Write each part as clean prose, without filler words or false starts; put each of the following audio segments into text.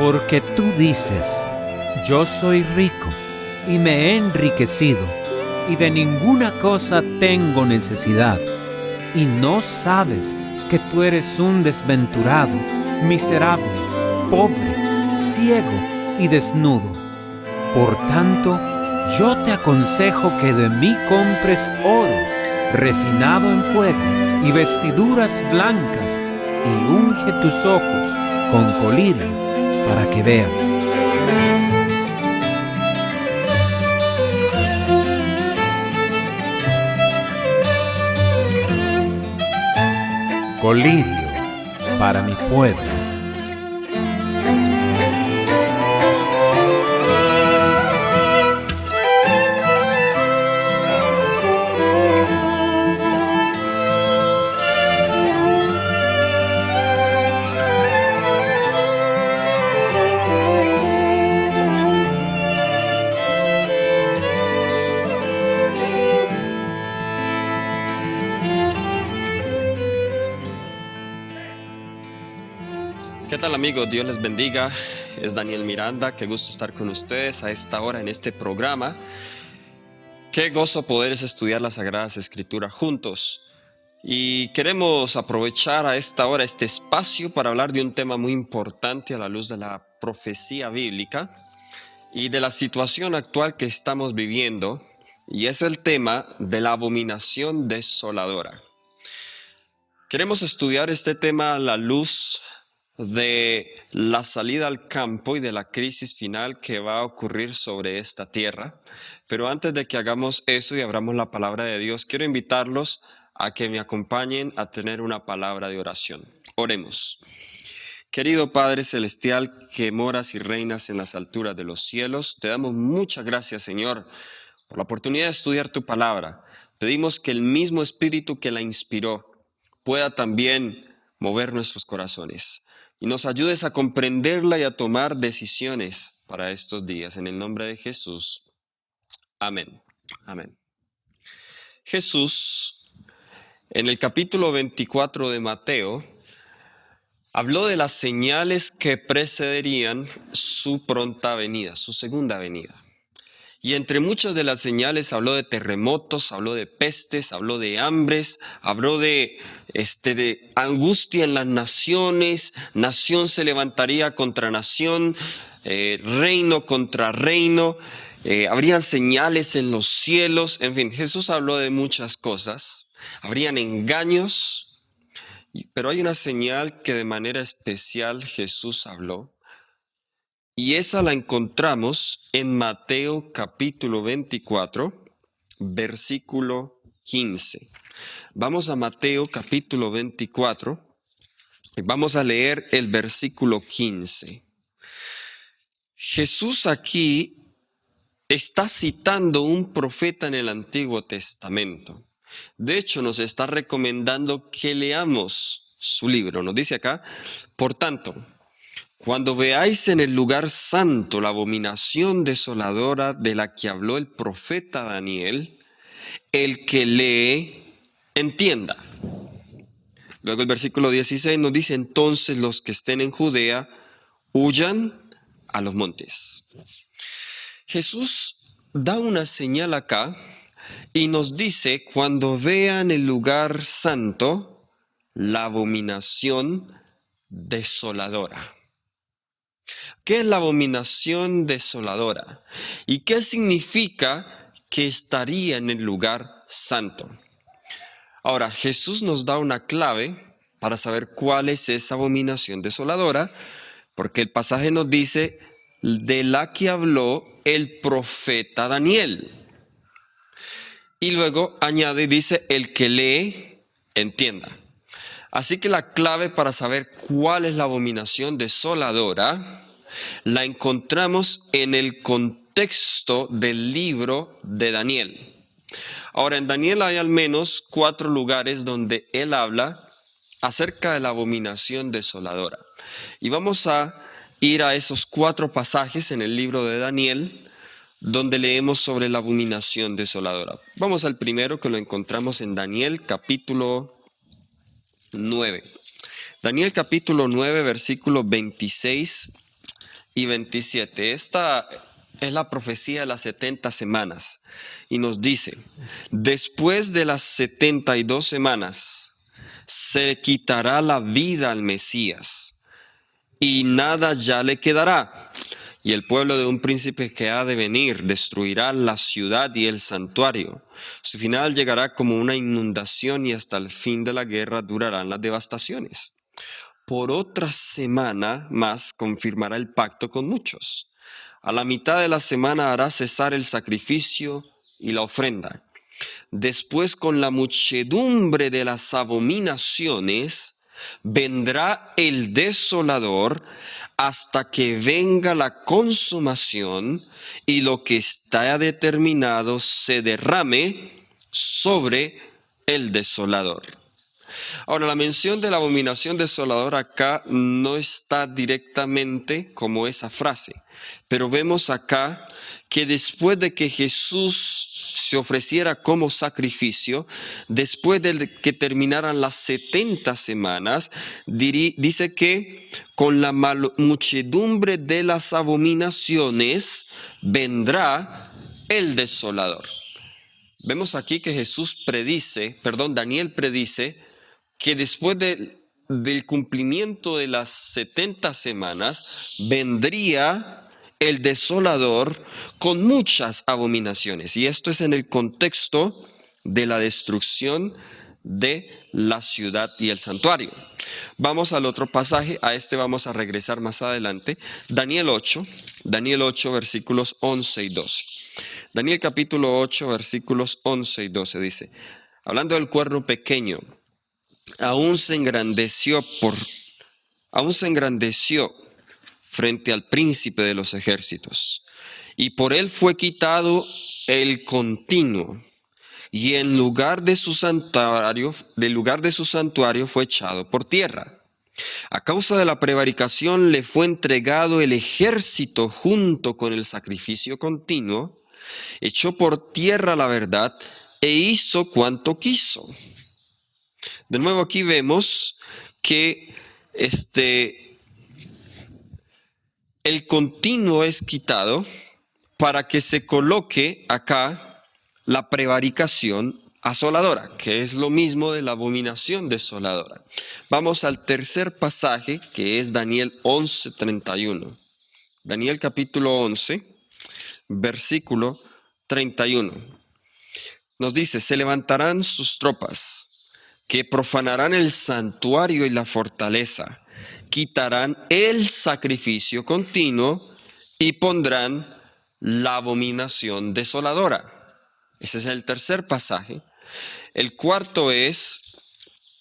Porque tú dices, yo soy rico y me he enriquecido, y de ninguna cosa tengo necesidad, y no sabes que tú eres un desventurado, miserable, pobre, ciego y desnudo. Por tanto, yo te aconsejo que de mí compres oro, refinado en fuego, y vestiduras blancas, y unge tus ojos con colirio, para que veas. Colirio para mi pueblo. ¿Qué tal, amigos? Dios les bendiga. Es Daniel Miranda. Qué gusto estar con ustedes a esta hora en este programa. Qué gozo poder estudiar las Sagradas Escrituras juntos. Y queremos aprovechar a esta hora este espacio para hablar de un tema muy importante a la luz de la profecía bíblica y de la situación actual que estamos viviendo, y es el tema de la abominación desoladora. Queremos estudiar este tema a la luz de la salida al campo y de la crisis final que va a ocurrir sobre esta tierra. Pero antes de que hagamos eso y abramos la palabra de Dios, quiero invitarlos a que me acompañen a tener una palabra de oración. Oremos. Querido Padre Celestial, que moras y reinas en las alturas de los cielos, te damos muchas gracias, Señor, por la oportunidad de estudiar tu palabra. Pedimos que el mismo Espíritu que la inspiró pueda también mover nuestros corazones y nos ayudes a comprenderla y a tomar decisiones para estos días. En el nombre de Jesús. Amén. Amén. Jesús, en el capítulo 24 de Mateo, habló de las señales que precederían su pronta venida, su segunda venida. Y entre muchas de las señales habló de terremotos, habló de pestes, habló de hambres, habló de angustia en las naciones, nación se levantaría contra nación, reino contra reino, habrían señales en los cielos, en fin, Jesús habló de muchas cosas, habrían engaños, pero hay una señal que de manera especial Jesús habló. Y esa la encontramos en Mateo capítulo 24, versículo 15. Vamos a Mateo capítulo 24 y vamos a leer el versículo 15. Jesús aquí está citando un profeta en el Antiguo Testamento. De hecho, nos está recomendando que leamos su libro. Nos dice acá, por tanto, cuando veáis en el lugar santo la abominación desoladora de la que habló el profeta Daniel, el que lee, entienda. Luego el versículo 16 nos dice, entonces los que estén en Judea, huyan a los montes. Jesús da una señal acá y nos dice, cuando vean el lugar santo, la abominación desoladora. ¿Qué es la abominación desoladora? ¿Y qué significa que estaría en el lugar santo? Ahora, Jesús nos da una clave para saber cuál es esa abominación desoladora, porque el pasaje nos dice de la que habló el profeta Daniel. Y luego añade y dice, el que lee, entienda. Así que la clave para saber cuál es la abominación desoladora la encontramos en el contexto del libro de Daniel. Ahora, en Daniel hay al menos 4 lugares donde él habla acerca de la abominación desoladora. Y vamos a ir a esos 4 pasajes en el libro de Daniel donde leemos sobre la abominación desoladora. Vamos al primero, que lo encontramos en Daniel capítulo 9. Daniel capítulo 9, versículo 26 y 27. Esta es la profecía de las 70 semanas. Y nos dice, después de las 72 semanas, se quitará la vida al Mesías, y nada ya le quedará. Y el pueblo de un príncipe que ha de venir destruirá la ciudad y el santuario. Su final llegará como una inundación y hasta el fin de la guerra durarán las devastaciones. Por otra semana más confirmará el pacto con muchos. A la mitad de la semana hará cesar el sacrificio y la ofrenda. Después, con la muchedumbre de las abominaciones, vendrá el desolador hasta que venga la consumación y lo que está determinado se derrame sobre el desolador. Ahora, la mención de la abominación desoladora acá no está directamente como esa frase, pero vemos acá que después de que Jesús se ofreciera como sacrificio, después de que terminaran las 70 semanas, dice que con la muchedumbre de las abominaciones vendrá el desolador. Vemos aquí que Daniel predice que después del cumplimiento de las 70 semanas vendría el desolador con muchas abominaciones. Y esto es en el contexto de la destrucción de la ciudad y el santuario. Vamos al otro pasaje, a este vamos a regresar más adelante. Daniel 8, versículos 11 y 12. Daniel capítulo 8, versículos 11 y 12 dice, hablando del cuerno pequeño, aún se engrandeció frente al príncipe de los ejércitos, y por él fue quitado el continuo, y en lugar de su santuario fue echado por tierra. A causa de la prevaricación le fue entregado el ejército junto con el sacrificio continuo, echó por tierra la verdad e hizo cuanto quiso. De nuevo aquí vemos que el continuo es quitado para que se coloque acá la prevaricación asoladora, que es lo mismo de la abominación desoladora. Vamos al tercer pasaje, que es Daniel 11:31. Daniel capítulo 11, versículo 31. Nos dice, se levantarán sus tropas, que profanarán el santuario y la fortaleza, quitarán el sacrificio continuo y pondrán la abominación desoladora. Ese es el tercer pasaje. El cuarto es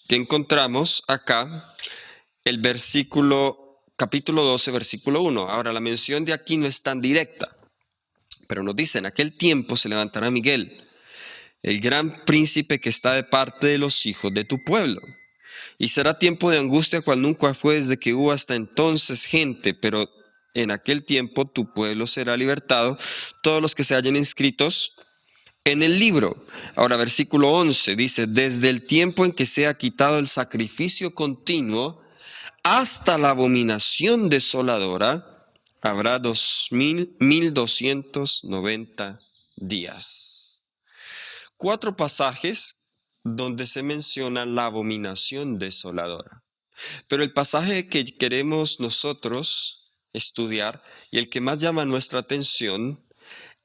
que encontramos acá el capítulo 12, versículo 1. Ahora, la mención de aquí no es tan directa, pero nos dice, en aquel tiempo se levantará Miguel, el gran príncipe que está de parte de los hijos de tu pueblo. Y será tiempo de angustia cual nunca fue desde que hubo hasta entonces gente, pero en aquel tiempo tu pueblo será libertado, todos los que se hallen inscritos en el libro. Ahora, versículo 11 dice, desde el tiempo en que sea quitado el sacrificio continuo hasta la abominación desoladora, habrá 1290 días. 4 pasajes donde se menciona la abominación desoladora. Pero el pasaje que queremos nosotros estudiar y el que más llama nuestra atención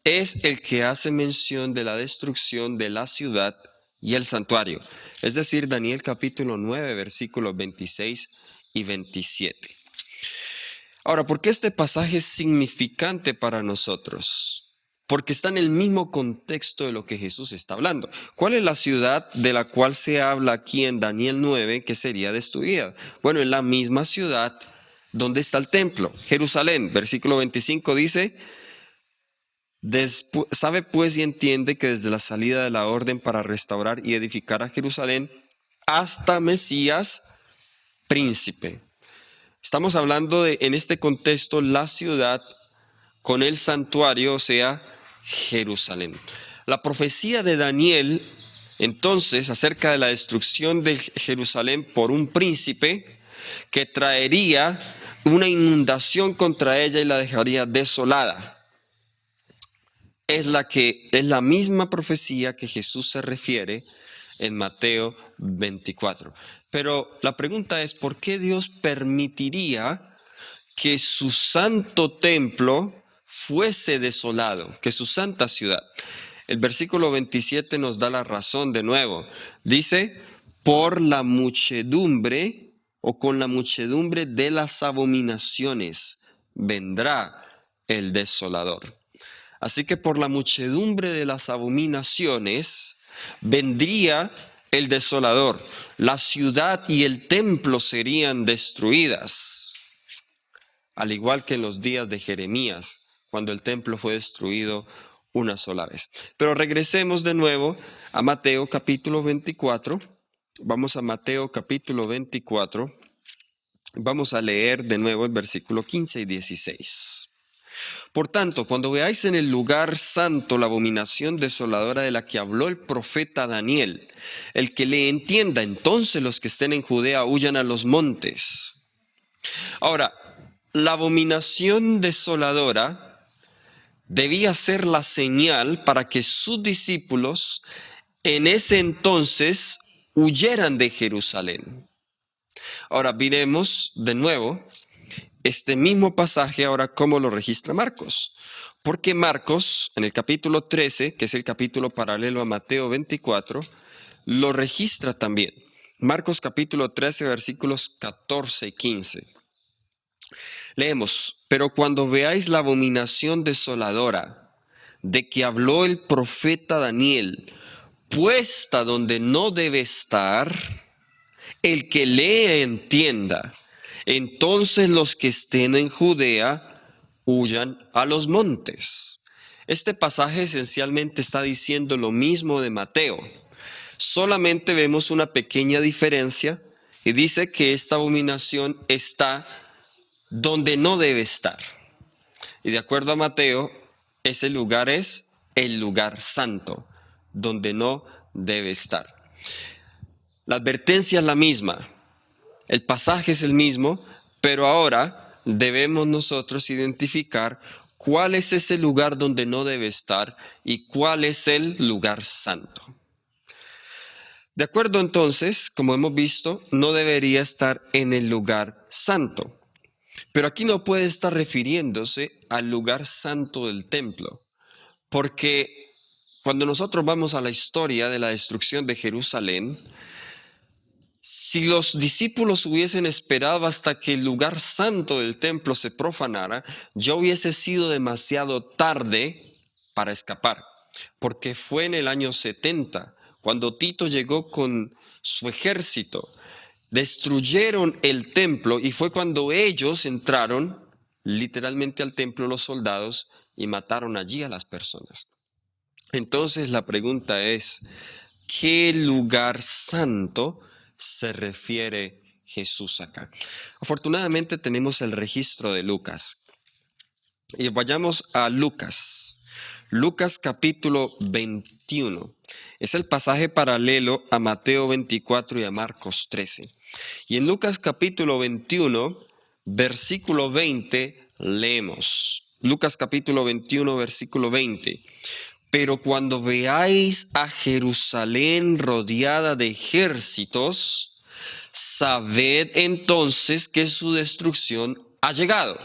es el que hace mención de la destrucción de la ciudad y el santuario. Es decir, Daniel capítulo 9, versículos 26 y 27. Ahora, ¿por qué este pasaje es significante para nosotros? Porque está en el mismo contexto de lo que Jesús está hablando. ¿Cuál es la ciudad de la cual se habla aquí en Daniel 9 que sería destruida? Bueno, en la misma ciudad donde está el templo, Jerusalén. Versículo 25 dice, sabe pues y entiende que desde la salida de la orden para restaurar y edificar a Jerusalén hasta Mesías, príncipe. Estamos hablando de, en este contexto, la ciudad con el santuario, o sea, Jerusalén. La profecía de Daniel, entonces, acerca de la destrucción de Jerusalén por un príncipe que traería una inundación contra ella y la dejaría desolada. Es la misma profecía que Jesús se refiere en Mateo 24. Pero la pregunta es, ¿por qué Dios permitiría que su santo templo fuese desolado, que su santa ciudad? El versículo 27 nos da la razón de nuevo. Dice, por la muchedumbre o con la muchedumbre de las abominaciones vendrá el desolador. Así que por la muchedumbre de las abominaciones vendría el desolador. La ciudad y el templo serían destruidas, al igual que en los días de Jeremías, cuando el templo fue destruido una sola vez. Pero regresemos de nuevo a Mateo capítulo 24. Vamos a Mateo capítulo 24. Vamos a leer de nuevo el versículo 15 y 16. Por tanto, cuando veáis en el lugar santo la abominación desoladora de la que habló el profeta Daniel, el que le entienda, entonces los que estén en Judea huyan a los montes. Ahora, la abominación desoladora debía ser la señal para que sus discípulos en ese entonces huyeran de Jerusalén. Ahora, miremos de nuevo este mismo pasaje, ahora cómo lo registra Marcos. Porque Marcos, en el capítulo 13, que es el capítulo paralelo a Mateo 24, lo registra también. Marcos capítulo 13, versículos 14 y 15. Leemos, pero cuando veáis la abominación desoladora de que habló el profeta Daniel, puesta donde no debe estar, el que lee entienda. Entonces los que estén en Judea huyan a los montes. Este pasaje esencialmente está diciendo lo mismo de Mateo. Solamente vemos una pequeña diferencia y dice que esta abominación está donde no debe estar. Y de acuerdo a Mateo, ese lugar es el lugar santo, donde no debe estar. La advertencia es la misma. El pasaje es el mismo, pero ahora debemos nosotros identificar cuál es ese lugar donde no debe estar y cuál es el lugar santo. De acuerdo entonces, como hemos visto, no debería estar en el lugar santo. Pero aquí no puede estar refiriéndose al lugar santo del templo, porque cuando nosotros vamos a la historia de la destrucción de Jerusalén, si los discípulos hubiesen esperado hasta que el lugar santo del templo se profanara, ya hubiese sido demasiado tarde para escapar, porque fue en el año 70, cuando Tito llegó con su ejército, destruyeron el templo y fue cuando ellos entraron literalmente al templo, los soldados, y mataron allí a las personas. Entonces la pregunta es, ¿qué lugar santo se refiere Jesús acá? Afortunadamente tenemos el registro de Lucas. Y vayamos a Lucas. Lucas capítulo 21. Es el pasaje paralelo a Mateo 24 y a Marcos 13. Y en Lucas capítulo 21, versículo 20, leemos. Lucas capítulo 21, versículo 20. Pero cuando veáis a Jerusalén rodeada de ejércitos, sabed entonces que su destrucción ha llegado.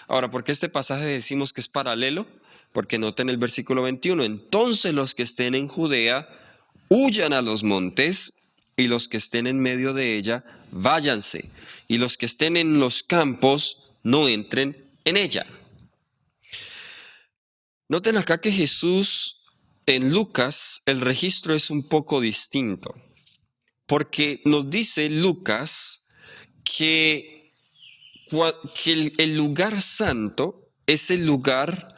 Ahora, ¿por qué este pasaje decimos que es paralelo? Porque noten el versículo 21. Entonces los que estén en Judea huyan a los montes, y los que estén en medio de ella, váyanse. Y los que estén en los campos, no entren en ella. Noten acá que Jesús, en Lucas, el registro es un poco distinto, porque nos dice Lucas que el lugar santo es el lugar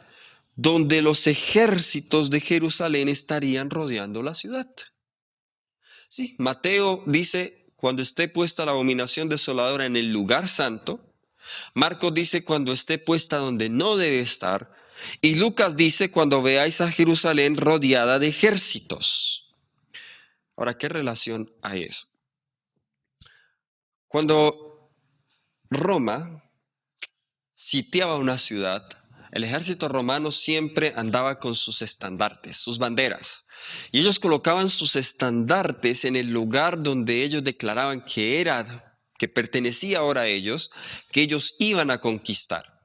donde los ejércitos de Jerusalén estarían rodeando la ciudad. Sí, Mateo dice cuando esté puesta la abominación desoladora en el lugar santo. Marcos dice cuando esté puesta donde no debe estar. Y Lucas dice cuando veáis a Jerusalén rodeada de ejércitos. Ahora, ¿qué relación hay eso? Cuando Roma sitiaba una ciudad, el ejército romano siempre andaba con sus estandartes, sus banderas. Y ellos colocaban sus estandartes en el lugar donde ellos declaraban que pertenecía ahora a ellos, que ellos iban a conquistar.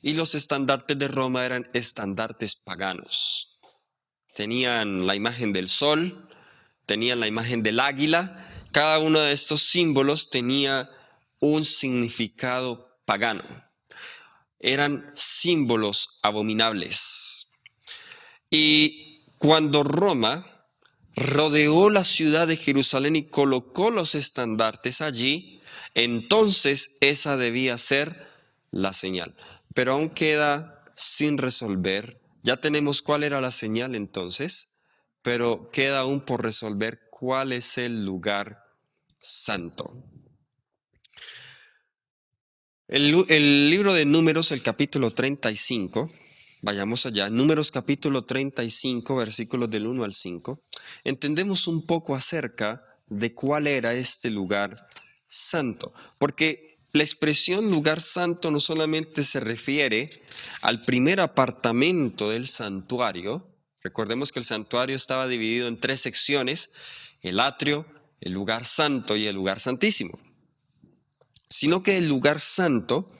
Y los estandartes de Roma eran estandartes paganos. Tenían la imagen del sol, tenían la imagen del águila. Cada uno de estos símbolos tenía un significado pagano. Eran símbolos abominables. Y cuando Roma rodeó la ciudad de Jerusalén y colocó los estandartes allí, entonces esa debía ser la señal. Pero aún queda sin resolver. Ya tenemos cuál era la señal entonces, pero queda aún por resolver cuál es el lugar santo. El libro de Números, el capítulo 35, vayamos allá, Números capítulo 35, versículos del 1 al 5, entendemos un poco acerca de cuál era este lugar santo, porque la expresión lugar santo no solamente se refiere al primer apartamento del santuario. Recordemos que el santuario estaba dividido en 3 secciones, el atrio, el lugar santo y el lugar santísimo. Sino que el lugar santo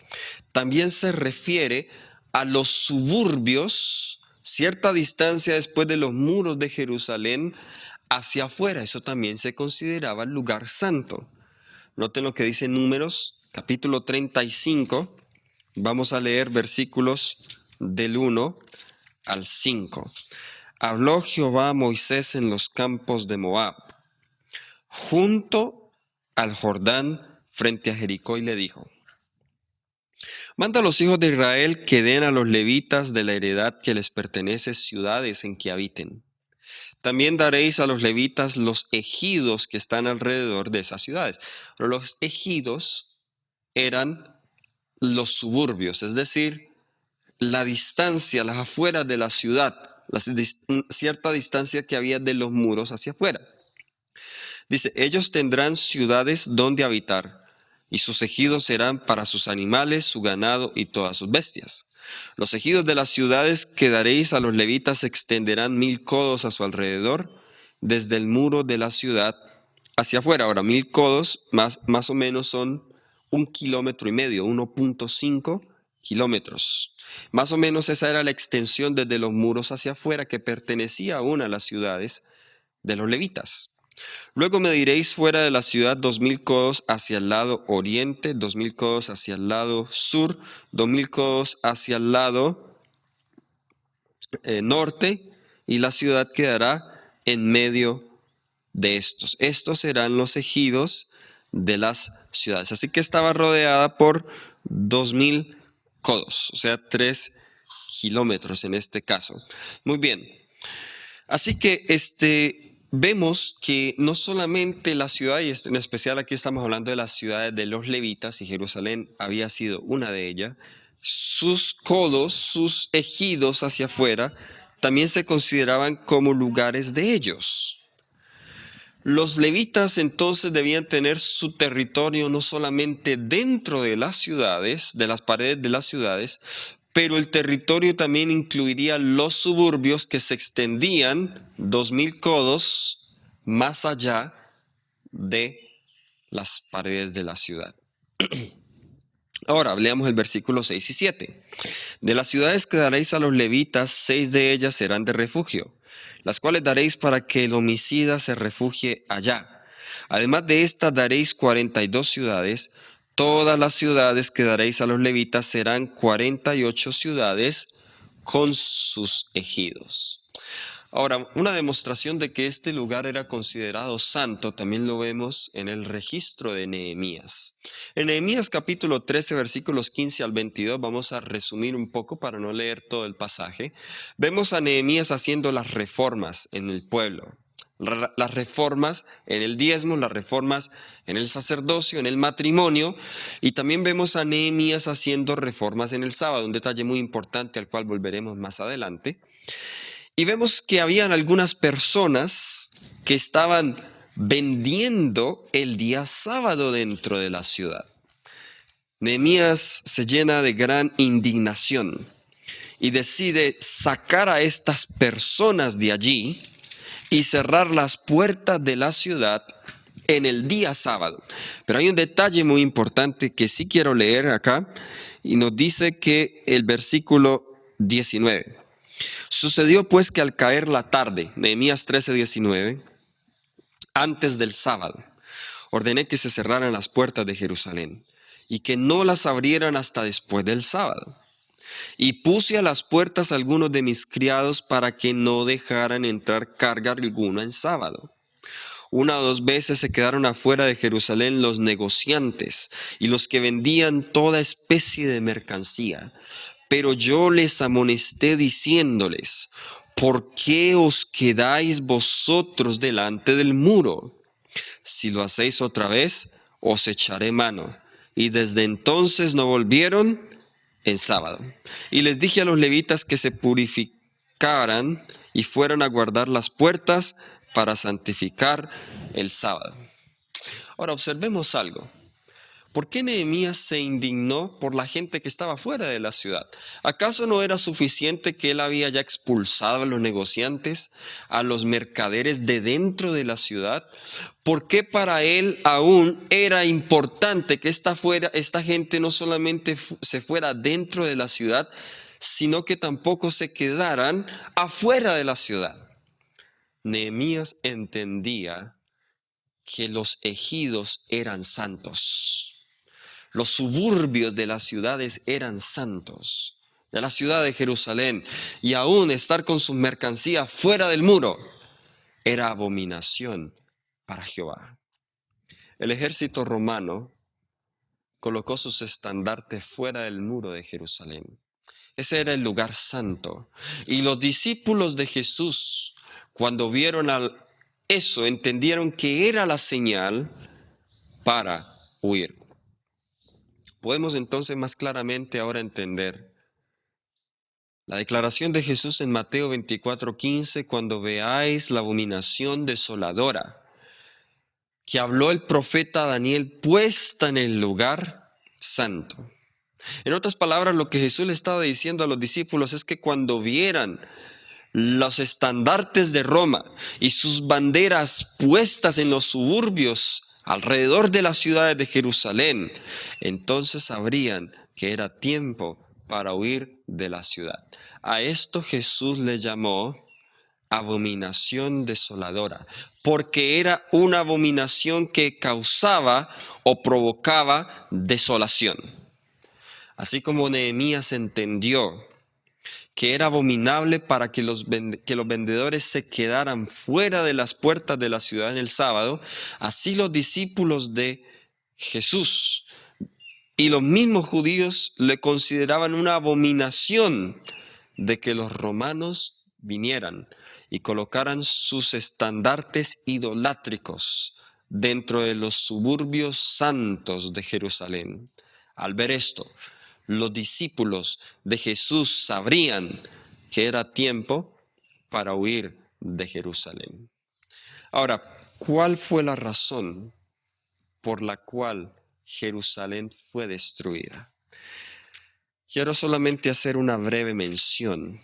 también se refiere a los suburbios, cierta distancia después de los muros de Jerusalén, hacia afuera. Eso también se consideraba el lugar santo. Noten lo que dice Números, capítulo 35. Vamos a leer versículos del 1 al 5. Habló Jehová a Moisés en los campos de Moab, junto al Jordán, frente a Jericó, y le dijo: manda a los hijos de Israel que den a los levitas de la heredad que les pertenece ciudades en que habiten. También daréis a los levitas los ejidos que están alrededor de esas ciudades. Pero los ejidos eran los suburbios, es decir, la distancia, las afueras de la ciudad, cierta distancia que había de los muros hacia afuera. Dice: ellos tendrán ciudades donde habitar, y sus ejidos serán para sus animales, su ganado y todas sus bestias. Los ejidos de las ciudades que daréis a los levitas se extenderán 1000 codos a su alrededor, desde el muro de la ciudad hacia afuera. Ahora, 1000 codos más o menos son 1,5 kilómetros, 1.5 kilómetros. Más o menos esa era la extensión desde los muros hacia afuera, que pertenecía aún a las ciudades de los levitas. Luego mediréis fuera de la ciudad 2000 codos hacia el lado oriente, 2000 codos hacia el lado sur, 2000 codos hacia el lado norte, y la ciudad quedará en medio de estos. Estos serán los ejidos de las ciudades. Así que estaba rodeada por 2000 codos, o sea, 3 kilómetros en este caso. Muy bien. Así que vemos que no solamente la ciudad, y en especial aquí estamos hablando de las ciudades de los levitas, y Jerusalén había sido una de ellas, sus codos, sus ejidos hacia afuera, también se consideraban como lugares de ellos. Los levitas entonces debían tener su territorio no solamente dentro de las ciudades, de las paredes de las ciudades, pero el territorio también incluiría los suburbios que se extendían 2000 codos más allá de las paredes de la ciudad. Ahora, leamos el versículo 6 y 7. De las ciudades que daréis a los levitas, 6 de ellas serán de refugio, las cuales daréis para que el homicida se refugie allá. Además de estas daréis 42 ciudades. Todas las ciudades que daréis a los levitas serán 48 ciudades con sus ejidos. Ahora, una demostración de que este lugar era considerado santo también lo vemos en el registro de Nehemías. En Nehemías capítulo 13, versículos 15 al 22, vamos a resumir un poco para no leer todo el pasaje. Vemos a Nehemías haciendo las reformas en el pueblo. Las reformas en el diezmo, las reformas en el sacerdocio, en el matrimonio, y también vemos a Nehemías haciendo reformas en el sábado, un detalle muy importante al cual volveremos más adelante. Y vemos que habían algunas personas que estaban vendiendo el día sábado dentro de la ciudad. Nehemías se llena de gran indignación y decide sacar a estas personas de allí y cerrar las puertas de la ciudad en el día sábado. Pero hay un detalle muy importante que sí quiero leer acá, y nos dice que el versículo 19. Sucedió pues que al caer la tarde, Nehemías 13:19, antes del sábado, ordené que se cerraran las puertas de Jerusalén y que no las abrieran hasta después del sábado. Y puse a las puertas a algunos de mis criados para que no dejaran entrar carga alguna en sábado. 1 o 2 veces se quedaron afuera de Jerusalén los negociantes y los que vendían toda especie de mercancía. Pero yo les amonesté diciéndoles: ¿por qué os quedáis vosotros delante del muro? Si lo hacéis otra vez, os echaré mano. Y desde entonces no volvieron en sábado. Y les dije a los levitas que se purificaran y fueran a guardar las puertas para santificar el sábado. Ahora observemos algo. ¿Por qué Nehemías se indignó por la gente que estaba fuera de la ciudad? ¿Acaso no era suficiente que él había ya expulsado a los negociantes, a los mercaderes de dentro de la ciudad? ¿Por qué para él aún era importante que esta gente no solamente se fuera dentro de la ciudad, sino que tampoco se quedaran afuera de la ciudad? Nehemías entendía que los ejidos eran santos. Los suburbios de las ciudades eran santos, de la ciudad de Jerusalén, y aún estar con sus mercancías fuera del muro era abominación para Jehová. El ejército romano colocó sus estandartes fuera del muro de Jerusalén. Ese era el lugar santo. Y los discípulos de Jesús, cuando vieron eso, entendieron que era la señal para huir. Podemos entonces más claramente ahora entender la declaración de Jesús en Mateo 24:15, cuando veáis la abominación desoladora que habló el profeta Daniel puesta en el lugar santo. En otras palabras, lo que Jesús le estaba diciendo a los discípulos es que cuando vieran los estandartes de Roma y sus banderas puestas en los suburbios alrededor de las ciudades de Jerusalén, entonces sabrían que era tiempo para huir de la ciudad. A esto Jesús le llamó abominación desoladora, porque era una abominación que causaba o provocaba desolación. Así como Nehemías entendió que era abominable para que los vendedores se quedaran fuera de las puertas de la ciudad en el sábado, así los discípulos de Jesús y los mismos judíos le consideraban una abominación de que los romanos vinieran y colocaran sus estandartes idolátricos dentro de los suburbios santos de Jerusalén. Al ver esto, los discípulos de Jesús sabrían que era tiempo para huir de Jerusalén. Ahora, ¿cuál fue la razón por la cual Jerusalén fue destruida? Quiero solamente hacer una breve mención.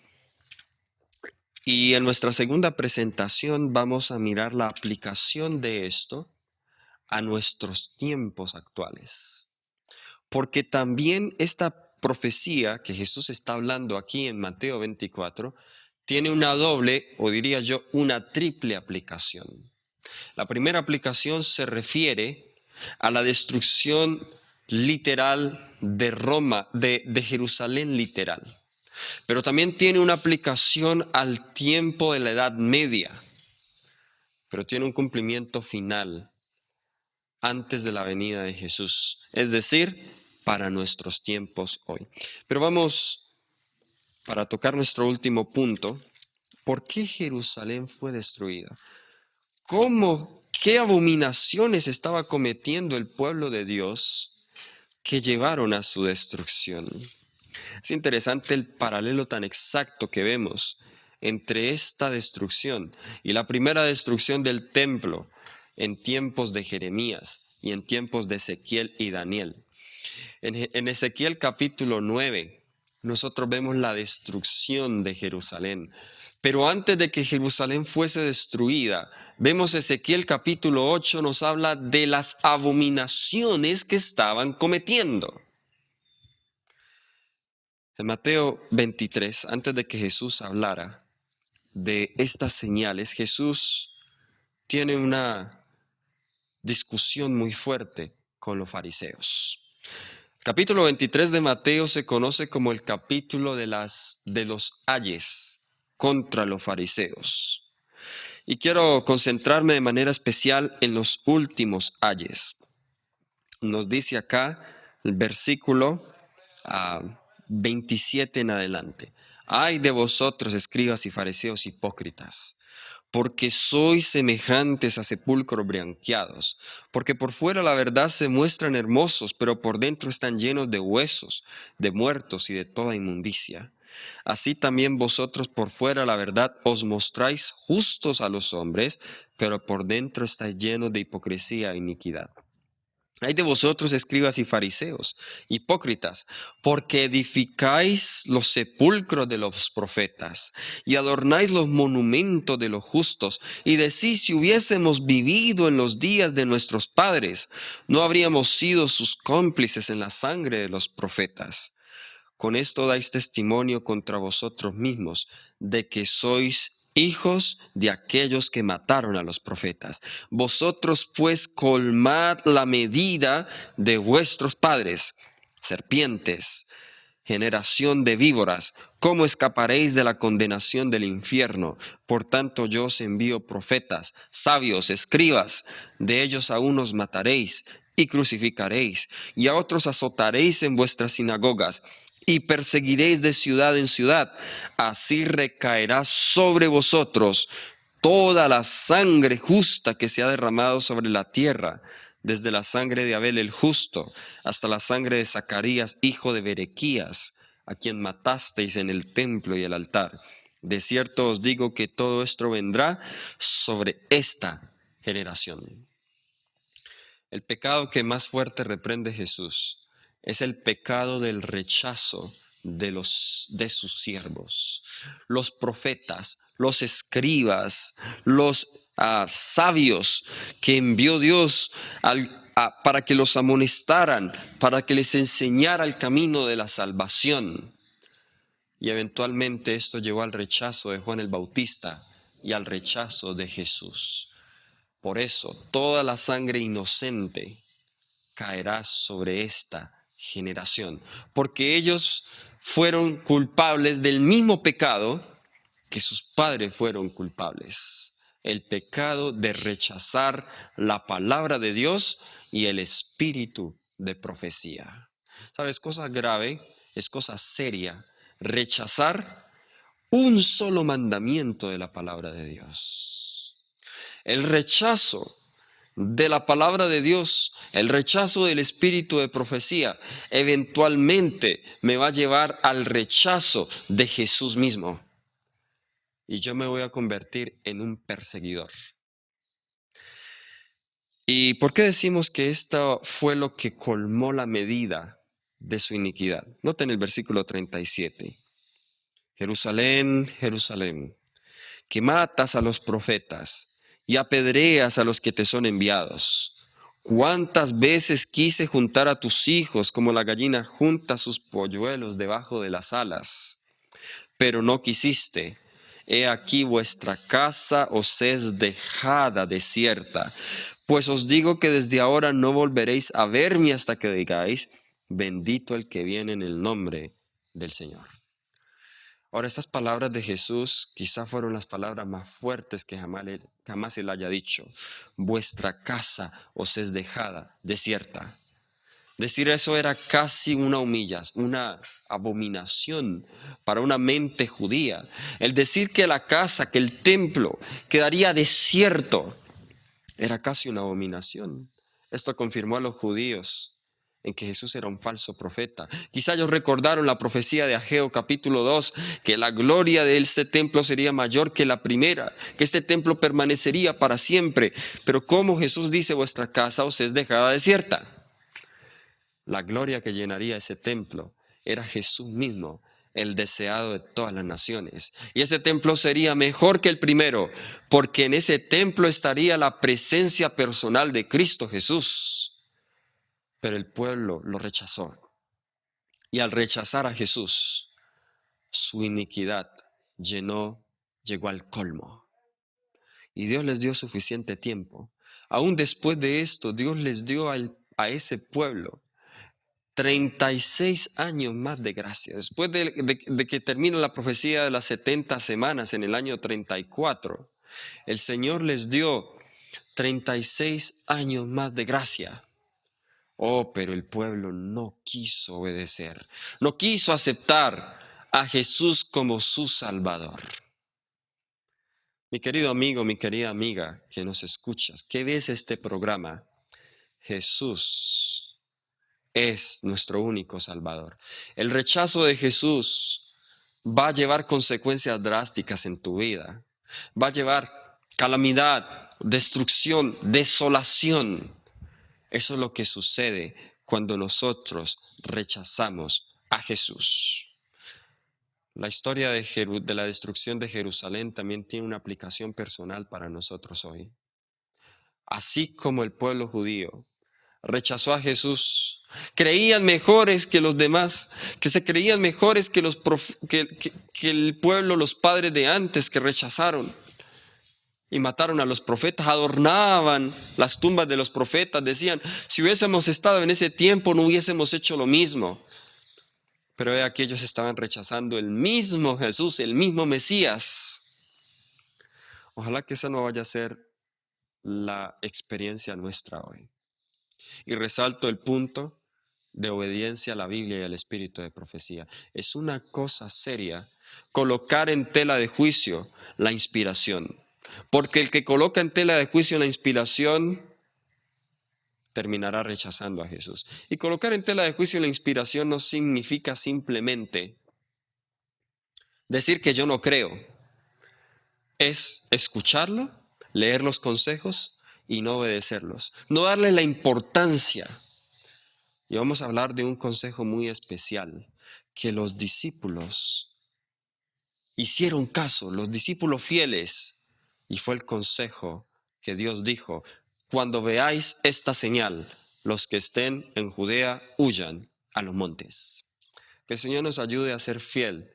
Y en nuestra segunda presentación vamos a mirar la aplicación de esto a nuestros tiempos actuales. Porque también esta profecía que Jesús está hablando aquí en Mateo 24 tiene una doble, o diría yo, una triple aplicación. La primera aplicación se refiere a la destrucción literal de Roma, de Jerusalén literal. Pero también tiene una aplicación al tiempo de la Edad Media, pero tiene un cumplimiento final antes de la venida de Jesús, es decir, para nuestros tiempos hoy. Pero vamos, para tocar nuestro último punto, ¿por qué Jerusalén fue destruida? ¿Qué abominaciones estaba cometiendo el pueblo de Dios que llevaron a su destrucción? Es interesante el paralelo tan exacto que vemos entre esta destrucción y la primera destrucción del templo en tiempos de Jeremías y en tiempos de Ezequiel y Daniel. En Ezequiel capítulo 9, nosotros vemos la destrucción de Jerusalén. Pero antes de que Jerusalén fuese destruida, vemos Ezequiel capítulo 8 nos habla de las abominaciones que estaban cometiendo. En Mateo 23, antes de que Jesús hablara de estas señales, Jesús tiene una discusión muy fuerte con los fariseos. Capítulo 23 de Mateo se conoce como el capítulo de los ayes contra los fariseos. Y quiero concentrarme de manera especial en los últimos ayes. Nos dice acá el versículo 27 en adelante. Ay de vosotros, escribas y fariseos hipócritas, porque sois semejantes a sepulcros blanqueados, porque por fuera la verdad se muestran hermosos, pero por dentro están llenos de huesos, de muertos y de toda inmundicia. Así también vosotros por fuera la verdad os mostráis justos a los hombres, pero por dentro estáis llenos de hipocresía e iniquidad. Ay de vosotros, escribas y fariseos, hipócritas, porque edificáis los sepulcros de los profetas y adornáis los monumentos de los justos, y decís: si hubiésemos vivido en los días de nuestros padres, no habríamos sido sus cómplices en la sangre de los profetas. Con esto dais testimonio contra vosotros mismos de que sois hijos de aquellos que mataron a los profetas. Vosotros pues colmad la medida de vuestros padres, serpientes, generación de víboras. ¿Cómo escaparéis de la condenación del infierno? Por tanto yo os envío profetas, sabios, escribas. De ellos a unos mataréis y crucificaréis, y a otros azotaréis en vuestras sinagogas, y perseguiréis de ciudad en ciudad. Así recaerá sobre vosotros toda la sangre justa que se ha derramado sobre la tierra, desde la sangre de Abel el justo hasta la sangre de Zacarías, hijo de Berequías, a quien matasteis en el templo y el altar. De cierto os digo que todo esto vendrá sobre esta generación. El pecado que más fuerte reprende Jesús es el pecado del rechazo de sus siervos, los profetas, los escribas, los sabios que envió Dios para que los amonestaran, para que les enseñara el camino de la salvación. Y eventualmente esto llevó al rechazo de Juan el Bautista y al rechazo de Jesús. Por eso toda la sangre inocente caerá sobre esta generación, porque ellos fueron culpables del mismo pecado que sus padres fueron culpables, el pecado de rechazar la palabra de Dios y el espíritu de profecía. ¿Sabes? Cosa grave, es cosa seria, rechazar un solo mandamiento de la palabra de Dios. El rechazo de la palabra de Dios, el rechazo del espíritu de profecía, eventualmente me va a llevar al rechazo de Jesús mismo. Y yo me voy a convertir en un perseguidor. ¿Y por qué decimos que esto fue lo que colmó la medida de su iniquidad? Noten el versículo 37. Jerusalén, Jerusalén, que matas a los profetas y apedreas a los que te son enviados. ¿Cuántas veces quise juntar a tus hijos como la gallina junta sus polluelos debajo de las alas? Pero no quisiste. He aquí vuestra casa os es dejada desierta. Pues os digo que desde ahora no volveréis a verme hasta que digáis: bendito el que viene en el nombre del Señor. Ahora, estas palabras de Jesús quizá fueron las palabras más fuertes que jamás él haya dicho. Vuestra casa os es dejada desierta. Decir eso era casi una humillación, una abominación para una mente judía. El decir que la casa, que el templo quedaría desierto, era casi una abominación. Esto confirmó a los judíos en que Jesús era un falso profeta. Quizá ellos recordaron la profecía de Ageo capítulo 2, que la gloria de este templo sería mayor que la primera, que este templo permanecería para siempre. Pero como Jesús dice: vuestra casa os es dejada desierta. la gloria que llenaría ese templo era Jesús mismo, el deseado de todas las naciones. Y ese templo sería mejor que el primero, porque en ese templo estaría la presencia personal de Cristo Jesús. Pero el pueblo lo rechazó. Y al rechazar a Jesús, su iniquidad llegó al colmo. Y Dios les dio suficiente tiempo. Aún después de esto, Dios les dio a ese pueblo 36 años más de gracia. Después de que termina la profecía de las 70 semanas en el año 34, el Señor les dio 36 años más de gracia. Oh, pero el pueblo no quiso obedecer, no quiso aceptar a Jesús como su Salvador. Mi querido amigo, mi querida amiga que nos escuchas, que ves este programa, Jesús es nuestro único Salvador. El rechazo de Jesús va a llevar consecuencias drásticas en tu vida. Va a llevar calamidad, destrucción, desolación. Eso es lo que sucede cuando nosotros rechazamos a Jesús. La historia de la destrucción de Jerusalén también tiene una aplicación personal para nosotros hoy. Así como el pueblo judío rechazó a Jesús, creían mejores que los demás, que se creían mejores que el pueblo, los padres de antes que rechazaron y mataron a los profetas, adornaban las tumbas de los profetas, decían, si hubiésemos estado en ese tiempo no hubiésemos hecho lo mismo. Pero aquí ellos estaban rechazando el mismo Jesús, el mismo Mesías. Ojalá que esa no vaya a ser la experiencia nuestra hoy. Y resalto el punto de obediencia a la Biblia y al espíritu de profecía. Es una cosa seria colocar en tela de juicio la inspiración. Porque el que coloca en tela de juicio la inspiración terminará rechazando a Jesús. Y colocar en tela de juicio la inspiración no significa simplemente decir que yo no creo. Es escucharlo, leer los consejos y no obedecerlos. No darle la importancia. Y vamos a hablar de un consejo muy especial que los discípulos hicieron caso, los discípulos fieles. Y fue el consejo que Dios dijo: cuando veáis esta señal, los que estén en Judea huyan a los montes. Que el Señor nos ayude a ser fiel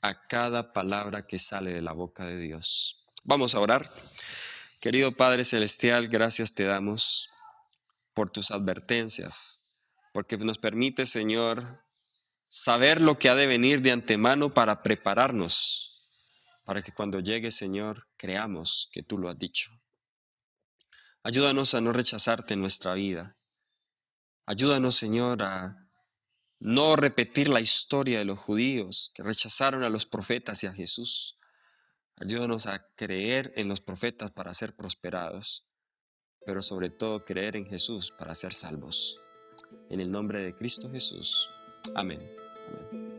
a cada palabra que sale de la boca de Dios. Vamos a orar. Querido Padre Celestial, gracias te damos por tus advertencias, porque nos permite, Señor, saber lo que ha de venir de antemano para prepararnos, para que cuando llegue, Señor, creamos que tú lo has dicho. Ayúdanos a no rechazarte en nuestra vida. Ayúdanos, Señor, a no repetir la historia de los judíos que rechazaron a los profetas y a Jesús. Ayúdanos a creer en los profetas para ser prosperados, pero sobre todo creer en Jesús para ser salvos. En el nombre de Cristo Jesús. Amén. Amén.